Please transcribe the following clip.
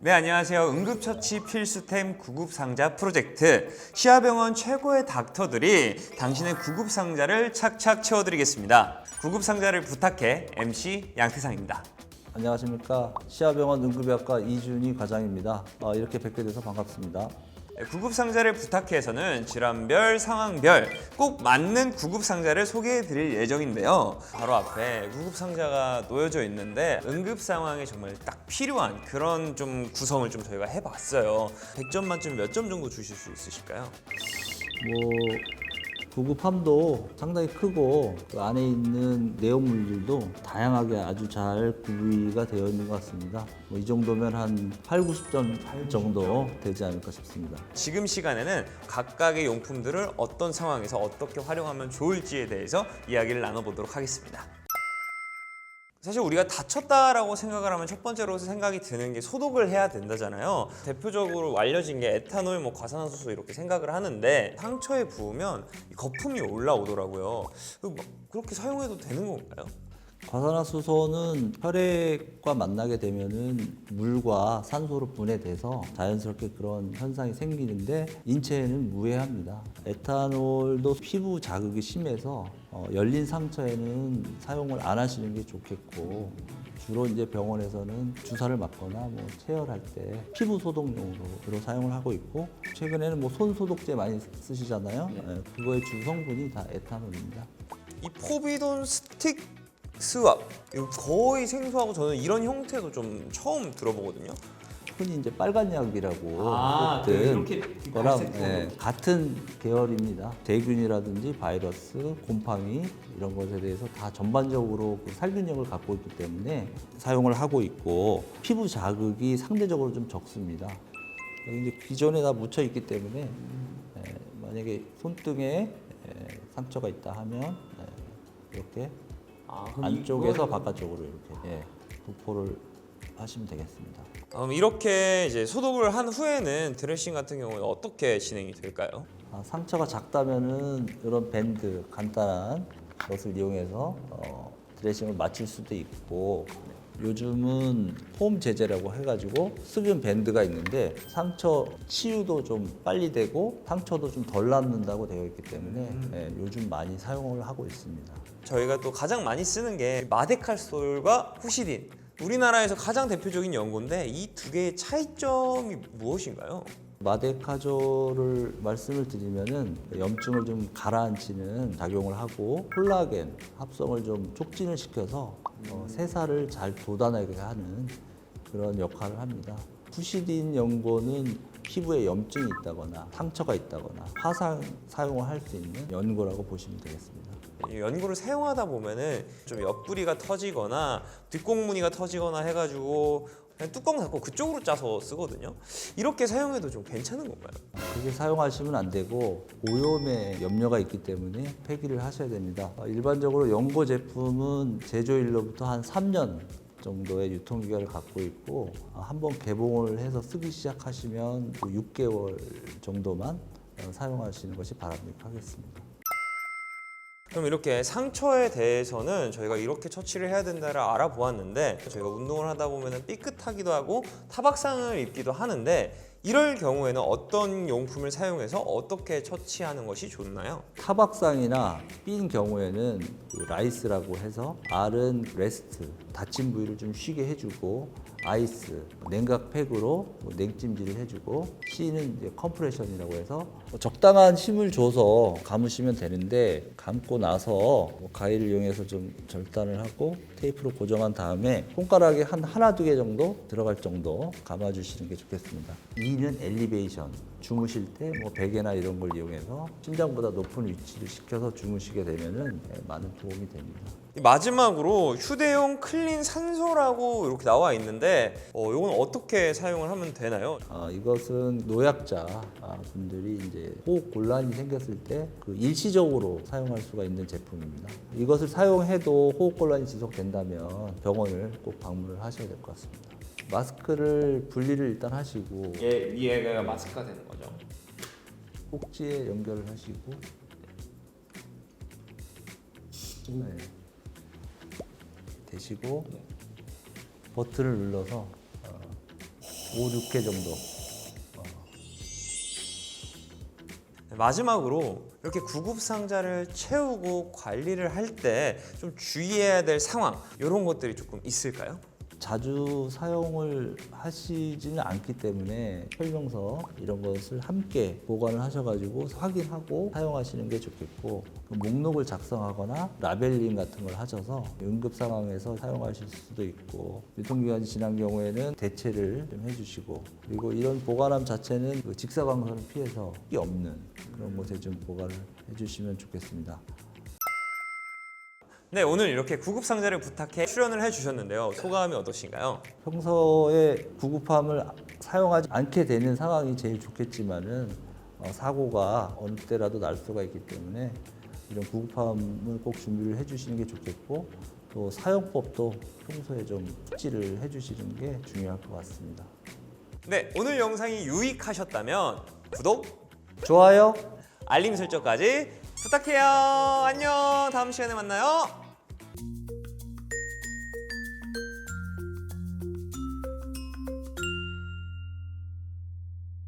네, 안녕하세요. 응급처치 필수템 구급상자 프로젝트. 시아병원 최고의 닥터들이 당신의 구급상자를 착착 채워드리겠습니다. 구급상자를 부탁해 MC 양태상입니다. 안녕하십니까. 시아병원 응급의학과 이준희 과장입니다. 이렇게 뵙게 돼서 반갑습니다. 구급상자를 부탁해에서는 질환별, 상황별 꼭 맞는 구급상자를 소개해 드릴 예정인데요. 바로 앞에 구급상자가 놓여져 있는데 응급 상황에 정말 딱 필요한 그런 좀 구성을 좀 저희가 해봤어요. 100점 만점 몇 점 정도 주실 수 있으실까요? 구급함도 상당히 크고 그 안에 있는 내용물들도 다양하게 아주 잘 구비가 되어 있는 것 같습니다. 이 정도면 한 8, 90점 정도 되지 않을까 싶습니다. 지금 시간에는 각각의 용품들을 어떤 상황에서 어떻게 활용하면 좋을지에 대해서 이야기를 나눠보도록 하겠습니다. 사실 우리가 다쳤다라고 생각을 하면 첫 번째로 생각이 드는 게 소독을 해야 된다잖아요. 대표적으로 알려진 게 에탄올, 과산화수소 이렇게 생각을 하는데 상처에 부으면 거품이 올라오더라고요. 그렇게 사용해도 되는 건가요? 과산화수소는 혈액과 만나게 되면은 물과 산소로 분해돼서 자연스럽게 그런 현상이 생기는데 인체에는 무해합니다. 에탄올도 피부 자극이 심해서 열린 상처에는 사용을 안 하시는 게 좋겠고 주로 이제 병원에서는 주사를 맞거나 체열할 때 피부 소독용으로 사용을 하고 있고 최근에는 손 소독제 많이 쓰시잖아요. 그거의 주 성분이 다 에탄올입니다. 이 포비돈 스틱 스왑 이거 거의 생소하고 저는 이런 형태도 좀 처음 들어보거든요. 흔히 이제 빨간 약이라고 네, 같은 거랑 같은 계열입니다. 세균이라든지 바이러스, 곰팡이 이런 것에 대해서 다 전반적으로 그 살균력을 갖고 있기 때문에 사용을 하고 있고 피부 자극이 상대적으로 좀 적습니다. 여기 이제 기존에 다 묻혀 있기 때문에 만약에 손등에 상처가 있다 하면 이렇게 안쪽에서 바깥쪽으로 이렇게 도포를 하시면 되겠습니다. 이렇게 이제 소독을 한 후에는 드레싱 같은 경우는 어떻게 진행이 될까요? 상처가 작다면은 이런 밴드 간단한 것을 이용해서 드레싱을 마칠 수도 있고 요즘은 폼 제제라고 해가지고 습은 밴드가 있는데 상처 치유도 좀 빨리 되고 상처도 좀 덜 남는다고 되어 있기 때문에 요즘 많이 사용을 하고 있습니다. 저희가 또 가장 많이 쓰는 게 마데칼솔과 후시딘. 우리나라에서 가장 대표적인 연고인데 이 두 개의 차이점이 무엇인가요? 마데카졸을 말씀을 드리면은 염증을 좀 가라앉히는 작용을 하고 콜라겐 합성을 좀 촉진을 시켜서 세살을 잘 돋아내게 하는 그런 역할을 합니다. 후시딘 연고는 피부에 염증이 있다거나 상처가 있다거나 화상 사용을 할 수 있는 연고라고 보시면 되겠습니다. 이 연고를 사용하다 보면은 좀 옆구리가 터지거나 뒷공무니가 터지거나 해가지고 그냥 뚜껑 닫고 그쪽으로 짜서 쓰거든요. 이렇게 사용해도 좀 괜찮은 건가요? 그렇게 사용하시면 안 되고 오염에 염려가 있기 때문에 폐기를 하셔야 됩니다. 일반적으로 연고 제품은 제조일로부터 한 3년 정도의 유통기간을 갖고 있고 한번 개봉을 해서 쓰기 시작하시면 6개월 정도만 사용하시는 것이 바람직하겠습니다. 그럼 이렇게 상처에 대해서는 저희가 이렇게 처치를 해야 된다를 알아보았는데 저희가 운동을 하다 보면 삐끗하기도 하고 타박상을 입기도 하는데 이럴 경우에는 어떤 용품을 사용해서 어떻게 처치하는 것이 좋나요? 타박상이나 삔 경우에는 그 라이스라고 해서 R은 레스트, 다친 부위를 좀 쉬게 해주고 아이스, 냉각팩으로 냉찜질을 해주고 C는 이제 컴프레션이라고 해서 적당한 힘을 줘서 감으시면 되는데 감고 나서 가위를 이용해서 좀 절단을 하고 테이프로 고정한 다음에 손가락에 한 하나 두 개 정도 들어갈 정도 감아주시는 게 좋겠습니다. E는 엘리베이션, 주무실 때 베개나 이런 걸 이용해서 심장보다 높은 위치를 시켜서 주무시게 되면은 많은 도움이 됩니다. 마지막으로 휴대용 클린 산소라고 이렇게 나와 있는데 이건 어떻게 사용을 하면 되나요? 이것은 노약자 분들이 이제 호흡 곤란이 생겼을 때 그 일시적으로 사용할 수가 있는 제품입니다. 이것을 사용해도 호흡 곤란이 지속된다면 병원을 꼭 방문을 하셔야 될 것 같습니다. 마스크를 분리를 일단 하시고 얘가 마스크가 되는 거죠. 꼭지에 연결을 하시고 대시고 버튼을 눌러서 5, 6회 정도. 마지막으로 이렇게 구급 상자를 채우고 관리를 할 때 좀 주의해야 될 상황 이런 것들이 조금 있을까요? 자주 사용을 하시지는 않기 때문에 설명서 이런 것을 함께 보관을 하셔가지고 확인하고 사용하시는 게 좋겠고, 그 목록을 작성하거나 라벨링 같은 걸 하셔서 응급 상황에서 사용하실 수도 있고, 유통기한이 지난 경우에는 대체를 좀 해주시고, 그리고 이런 보관함 자체는 그 직사광선을 피해서 이 없는 그런 곳에 좀 보관을 해주시면 좋겠습니다. 네, 오늘 이렇게 구급 상자를 부탁해 출연을 해주셨는데요. 소감이 어떠신가요? 평소에 구급함을 사용하지 않게 되는 상황이 제일 좋겠지만은 사고가 어느 때라도 날 수가 있기 때문에 이런 구급함을 꼭 준비를 해주시는 게 좋겠고, 또 사용법도 평소에 좀 숙지를 해주시는 게 중요할 것 같습니다. 네, 오늘 영상이 유익하셨다면 구독, 좋아요. 알림 설정까지 부탁해요. 안녕. 다음 시간에 만나요.